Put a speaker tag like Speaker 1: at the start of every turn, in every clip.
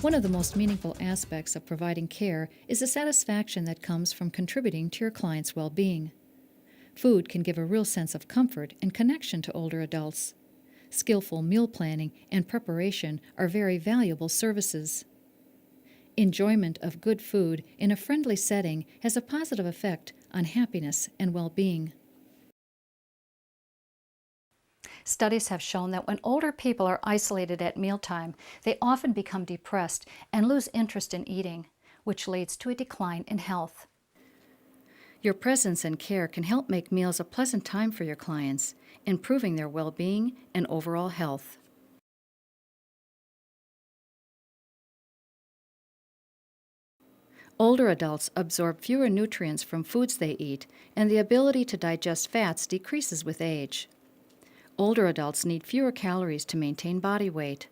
Speaker 1: One of the most meaningful aspects of providing care is the satisfaction that comes from contributing to your client's well-being. Food can give a real sense of comfort and connection to older adults. Skillful meal planning and preparation are very valuable services. Enjoyment of good food in a friendly setting has a positive effect on happiness and well-being. Studies have shown that when older people are isolated at mealtime, they often become depressed and lose interest in eating, which leads to a decline in health. Your presence and care can help make meals a pleasant time for your clients, improving their well-being and overall health. Older adults absorb fewer nutrients from foods they eat, and the ability to digest fats decreases with age. Older adults need fewer calories to maintain body weight.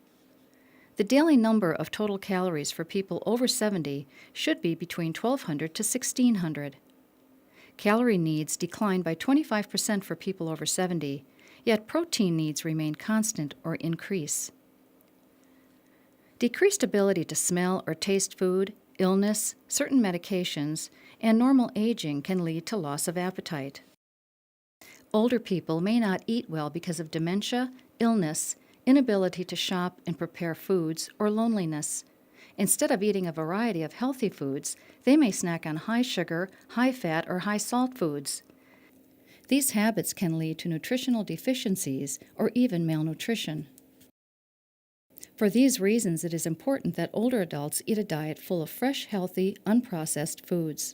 Speaker 1: The daily number of total calories for people over 70 should be between 1,200 to 1,600. Calorie needs decline by 25% for people over 70, yet protein needs remain constant or increase. Decreased ability to smell or taste food, illness, certain medications, and normal aging can lead to loss of appetite. Older people may not eat well because of dementia, illness, inability to shop and prepare foods, or loneliness. Instead of eating a variety of healthy foods, they may snack on high sugar, high fat, or high salt foods. These habits can lead to nutritional deficiencies or even malnutrition. For these reasons, it is important that older adults eat a diet full of fresh, healthy, unprocessed foods.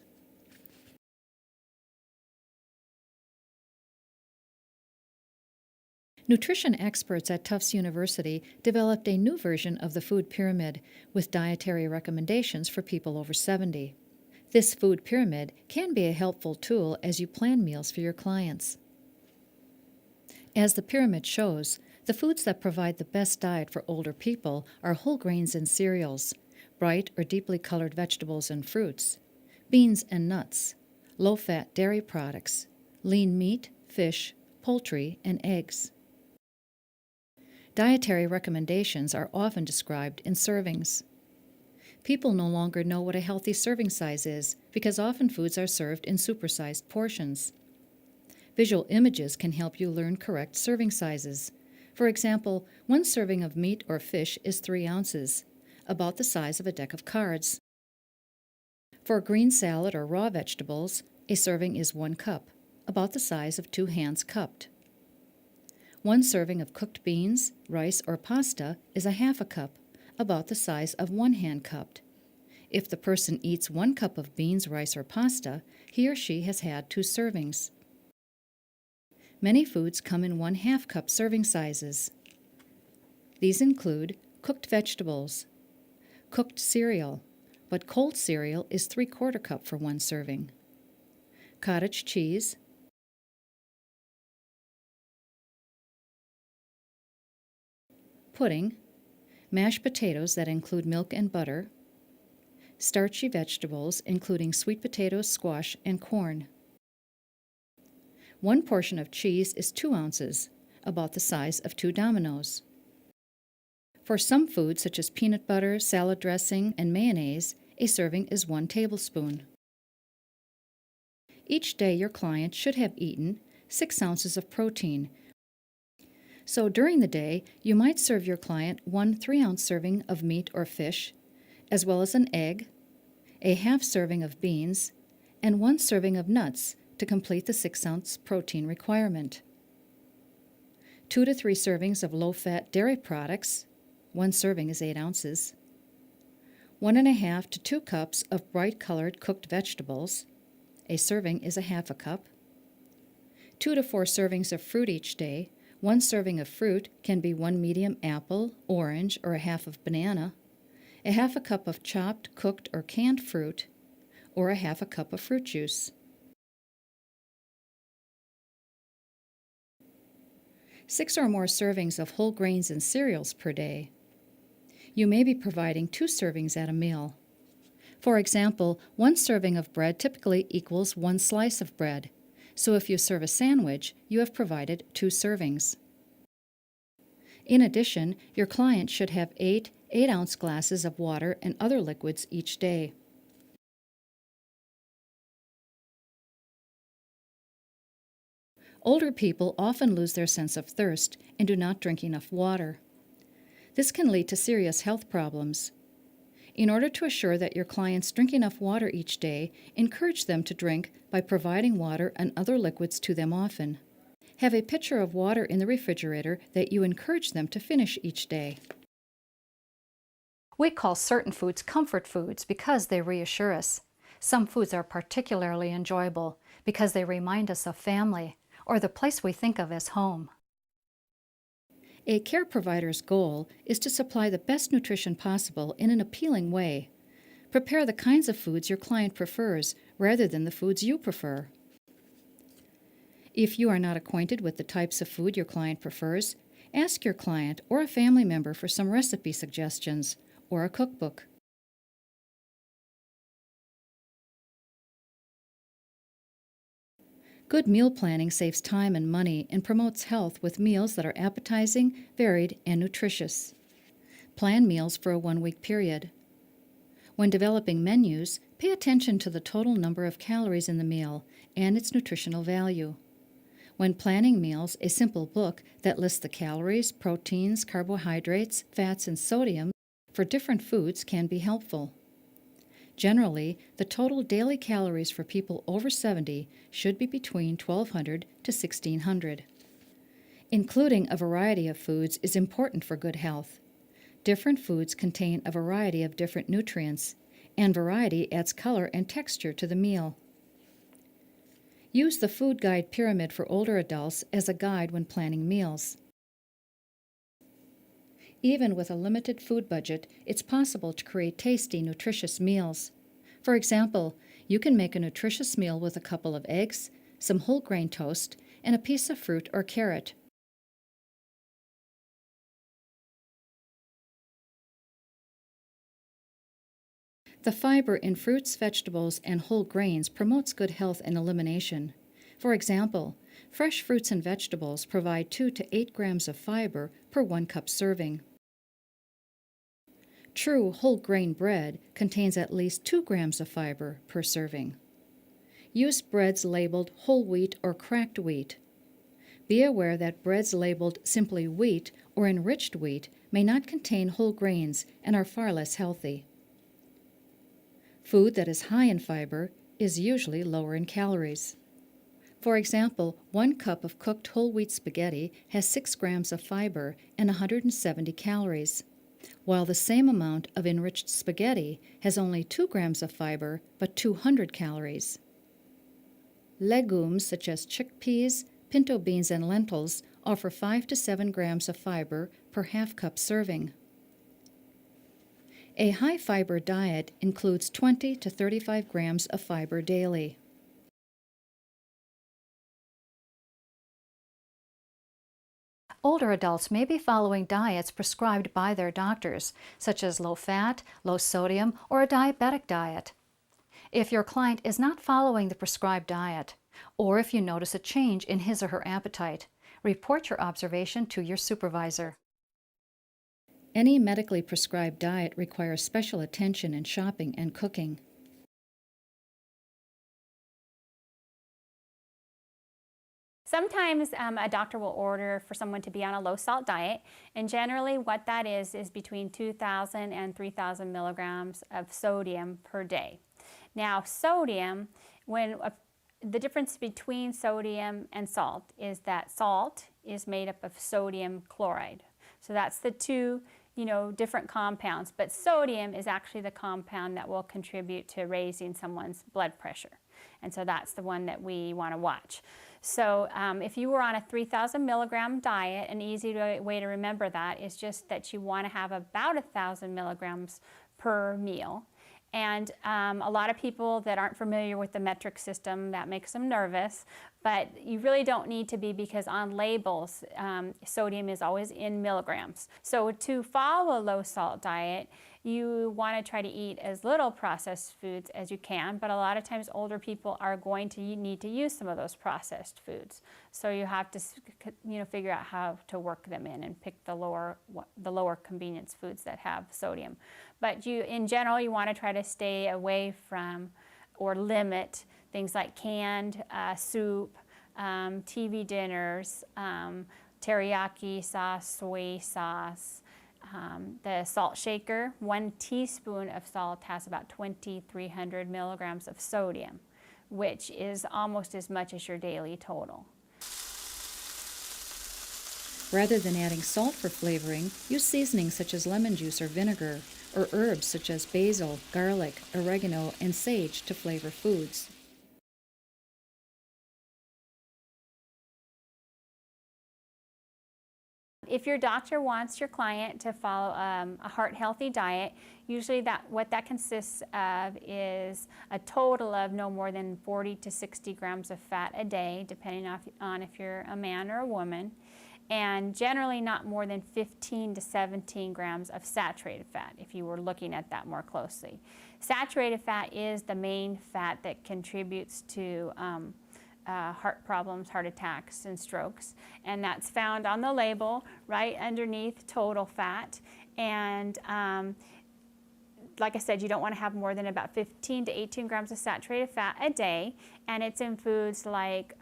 Speaker 1: Nutrition experts at Tufts University developed a new version of the food pyramid with dietary recommendations for people over 70. This food pyramid can be a helpful tool as you plan meals for your clients. As the pyramid shows, the foods that provide the best diet for older people are whole grains and cereals, bright or deeply colored vegetables and fruits, beans and nuts, low-fat dairy products, lean meat, fish, poultry, and eggs. Dietary recommendations are often described in servings. People no longer know what a healthy serving size is because often foods are served in supersized portions. Visual images can help you learn correct serving sizes. For example, one serving of meat or fish is 3 ounces, about the size of a deck of cards. For green salad or raw vegetables, a serving is 1 cup, about the size of 2 hands cupped. 1 serving of cooked beans, rice, or pasta is a half a cup, about the size of 1 hand cupped. If the person eats 1 cup of beans, rice, or pasta, he or she has had 2 servings. Many foods come in 1/2 cup serving sizes. These include cooked vegetables, cooked cereal, but cold cereal is 3/4 cup for 1 serving, cottage cheese, pudding, mashed potatoes that include milk and butter, starchy vegetables including sweet potatoes, squash, and corn. 1 portion of cheese is 2 ounces, about the size of 2 dominoes. For some foods such as peanut butter, salad dressing, and mayonnaise, a serving is 1 tablespoon. Each day your client should have eaten 6 ounces of protein. So during the day, you might serve your client 1 3-ounce serving of meat or fish, as well as an egg, a half serving of beans, and 1 serving of nuts to complete the 6-ounce protein requirement. 2 to 3 servings of low-fat dairy products, 1 serving is 8 ounces, 1.5 to 2 cups of bright-colored cooked vegetables, a serving is a half a cup, 2 to 4 servings of fruit each day. 1 serving of fruit can be 1 medium apple, orange, or a half of banana, a half a cup of chopped, cooked, or canned fruit, or a half a cup of fruit juice. 6 or more servings of whole grains and cereals per day. You may be providing 2 servings at a meal. For example, 1 serving of bread typically equals 1 slice of bread, so if you serve a sandwich, you have provided 2 servings. In addition, your client should have 8-ounce glasses of water and other liquids each day. Older people often lose their sense of thirst and do not drink enough water. This can lead to serious health problems. In order to assure that your clients drink enough water each day, encourage them to drink by providing water and other liquids to them often. Have a pitcher of water in the refrigerator that you encourage them to finish each day. We call certain foods comfort foods because they reassure us. Some foods are particularly enjoyable because they remind us of family or the place we think of as home. A care provider's goal is to supply the best nutrition possible in an appealing way. Prepare the kinds of foods your client prefers rather than the foods you prefer. If you are not acquainted with the types of food your client prefers, ask your client or a family member for some recipe suggestions or a cookbook. Good meal planning saves time and money and promotes health with meals that are appetizing, varied, and nutritious. Plan meals for a 1-week period. When developing menus, pay attention to the total number of calories in the meal and its nutritional value. When planning meals, a simple book that lists the calories, proteins, carbohydrates, fats, and sodium for different foods can be helpful. Generally, the total daily calories for people over 70 should be between 1,200 to 1,600. Including a variety of foods is important for good health. Different foods contain a variety of different nutrients, and variety adds color and texture to the meal. Use the food guide pyramid for older adults as a guide when planning meals. Even with a limited food budget, it's possible to create tasty, nutritious meals. For example, you can make a nutritious meal with a couple of eggs, some whole grain toast, and a piece of fruit or carrot. The fiber in fruits, vegetables, and whole grains promotes good health and elimination. For example, fresh fruits and vegetables provide 2 to 8 grams of fiber per 1 cup serving. True whole grain bread contains at least 2 grams of fiber per serving. Use breads labeled whole wheat or cracked wheat. Be aware that breads labeled simply wheat or enriched wheat may not contain whole grains and are far less healthy. Food that is high in fiber is usually lower in calories. For example, 1 cup of cooked whole wheat spaghetti has 6 grams of fiber and 170 calories, while the same amount of enriched spaghetti has only 2 grams of fiber but 200 calories. Legumes such as chickpeas, pinto beans, and lentils offer 5 to 7 grams of fiber per half-cup serving. A high-fiber diet includes 20 to 35 grams of fiber daily. Older adults may be following diets prescribed by their doctors, such as low-fat, low-sodium, or a diabetic diet. If your client is not following the prescribed diet, or if you notice a change in his or her appetite, report your observation to your supervisor. Any medically prescribed diet requires special attention in shopping and cooking.
Speaker 2: Sometimes a doctor will order for someone to be on a low-salt diet, and generally what that is between 2,000 and 3,000 milligrams of sodium per day. Now, sodium, the difference between sodium and salt is that salt is made up of sodium chloride. So that's the two different compounds, but sodium is actually the compound that will contribute to raising someone's blood pressure. And so that's the one that we want to watch. So if you were on a 3,000 milligram diet, an easy way to remember that is just that you want to have about 1,000 milligrams per meal. And a lot of people that aren't familiar with the metric system, that makes them nervous, but you really don't need to be, because on labels, sodium is always in milligrams. So to follow a low salt diet, You want to try to eat as little processed foods as you can, but a lot of times older people are going to need to use some of those processed foods. So you have to, figure out how to work them in and pick the lower convenience foods that have sodium. But in general, you want to try to stay away from or limit things like canned soup, TV dinners, teriyaki sauce, soy sauce, the salt shaker. 1 teaspoon of salt has about 2,300 milligrams of sodium, which is almost as much as your daily total.
Speaker 1: Rather than adding salt for flavoring, use seasonings such as lemon juice or vinegar, or herbs such as basil, garlic, oregano, and sage to flavor foods.
Speaker 2: If your doctor wants your client to follow a heart-healthy diet, usually what that consists of is a total of no more than 40 to 60 grams of fat a day, depending on if you're a man or a woman, and generally not more than 15 to 17 grams of saturated fat, if you were looking at that more closely. Saturated fat is the main fat that contributes to heart problems, heart attacks, and strokes. And that's found on the label right underneath total fat. And like I said, you don't want to have more than about 15 to 18 grams of saturated fat a day. And it's in foods like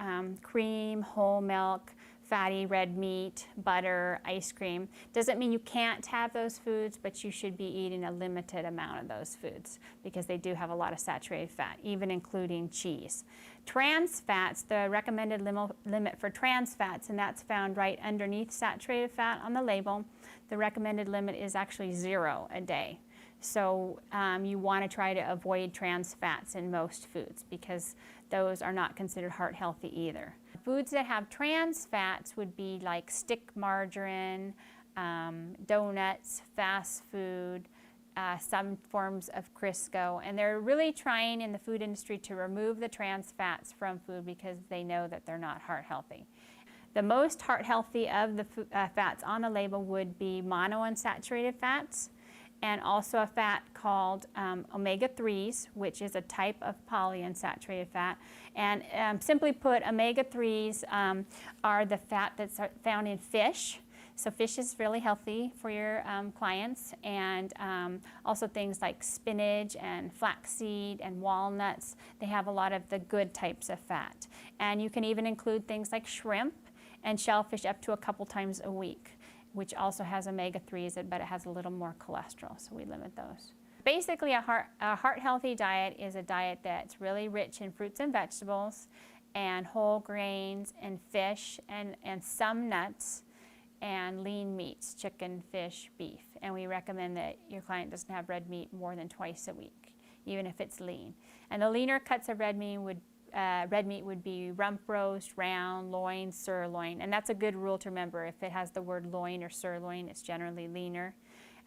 Speaker 2: cream, whole milk, fatty red meat, butter, ice cream. Doesn't mean you can't have those foods, but you should be eating a limited amount of those foods because they do have a lot of saturated fat, even including cheese. Trans fats, the recommended limit for trans fats, and that's found right underneath saturated fat on the label. The recommended limit is actually 0 a day. So you want to try to avoid trans fats in most foods because those are not considered heart healthy either. Foods that have trans fats would be like stick margarine, donuts, fast food, some forms of Crisco, and they're really trying in the food industry to remove the trans fats from food because they know that they're not heart healthy. The most heart healthy of the fats on the label would be monounsaturated fats, and also a fat called omega-3s, which is a type of polyunsaturated fat. And simply put, omega-3s are the fat that's found in fish. So fish is really healthy for your clients, and also things like spinach and flaxseed and walnuts. They have a lot of the good types of fat. And you can even include things like shrimp and shellfish up to a couple times a week, which also has omega-3s, but it has a little more cholesterol, so we limit those. Basically, a heart-healthy diet is a diet that's really rich in fruits and vegetables and whole grains and fish and some nuts and lean meats, chicken, fish, beef. And we recommend that your client doesn't have red meat more than twice a week, even if it's lean. And the leaner cuts of red meat would be rump roast, round, loin, sirloin. And that's a good rule to remember. If it has the word loin or sirloin, it's generally leaner,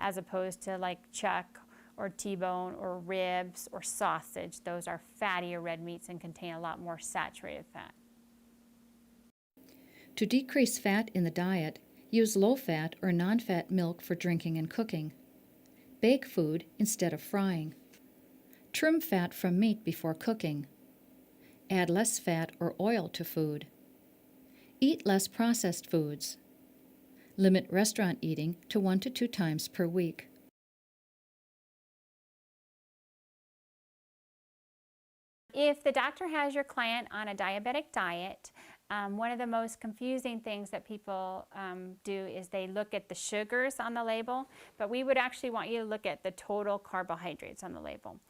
Speaker 2: as opposed to like chuck or T-bone or ribs or sausage. Those are fattier red meats and contain a lot more saturated fat.
Speaker 1: To decrease fat in the diet, use low-fat or non-fat milk for drinking and cooking. Bake food instead of frying. Trim fat from meat before cooking. Add less fat or oil to food. Eat less processed foods. Limit restaurant eating to 1 to 2 times per week.
Speaker 2: If the doctor has your client on a diabetic diet, one of the most confusing things that people do is they look at the sugars on the label, but we would actually want you to look at the total carbohydrates on the label.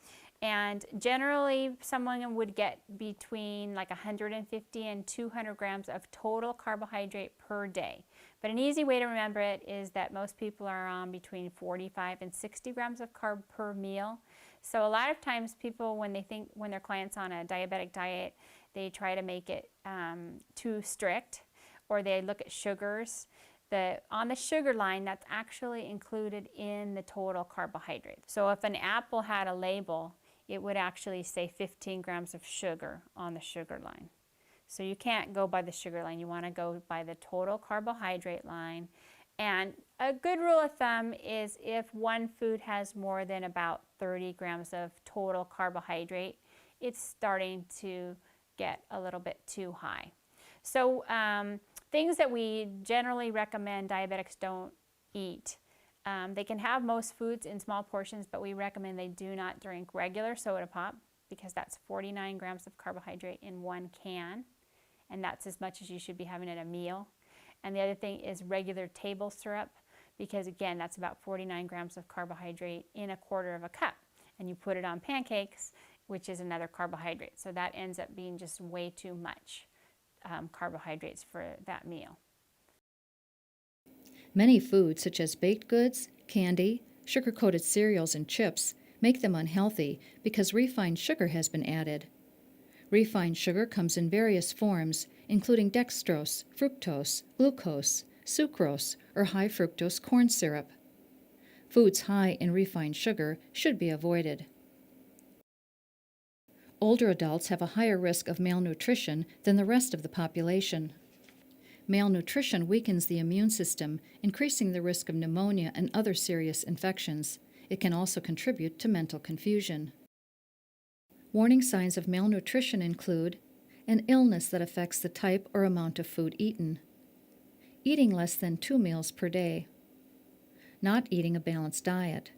Speaker 2: And generally, someone would get between like 150 and 200 grams of total carbohydrate per day. But an easy way to remember it is that most people are on between 45 and 60 grams of carb per meal. So a lot of times people, when their client's on a diabetic diet, they try to make it too strict, or they look at sugars. On the sugar line, that's actually included in the total carbohydrate. So if an apple had a label, it would actually say 15 grams of sugar on the sugar line. So you can't go by the sugar line. You want to go by the total carbohydrate line. And a good rule of thumb is if one food has more than about 30 grams of total carbohydrate, it's starting to get a little bit too high. So things that we generally recommend diabetics don't eat. They can have most foods in small portions, but we recommend they do not drink regular soda pop because that's 49 grams of carbohydrate in one can, and that's as much as you should be having at a meal. And the other thing is regular table syrup, because again, that's about 49 grams of carbohydrate in a quarter of a cup. And you put it on pancakes, which is another carbohydrate. So that ends up being just way too much carbohydrates for that meal.
Speaker 1: Many foods, such as baked goods, candy, sugar-coated cereals, and chips, make them unhealthy because refined sugar has been added. Refined sugar comes in various forms, including dextrose, fructose, glucose, sucrose, or high fructose corn syrup. Foods high in refined sugar should be avoided. Older adults have a higher risk of malnutrition than the rest of the population. Malnutrition weakens the immune system, increasing the risk of pneumonia and other serious infections. It can also contribute to mental confusion. Warning signs of malnutrition include an illness that affects the type or amount of food eaten, eating less than 2 meals per day, not eating a balanced diet,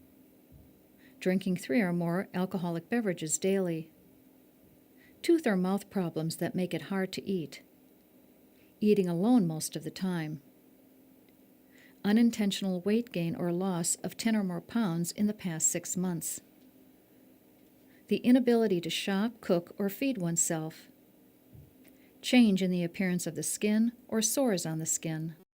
Speaker 1: drinking 3 or more alcoholic beverages daily, tooth or mouth problems that make it hard to eat, eating alone most of the time, unintentional weight gain or loss of 10 or more pounds in the past 6 months, the inability to shop, cook, or feed oneself, change in the appearance of the skin or sores on the skin.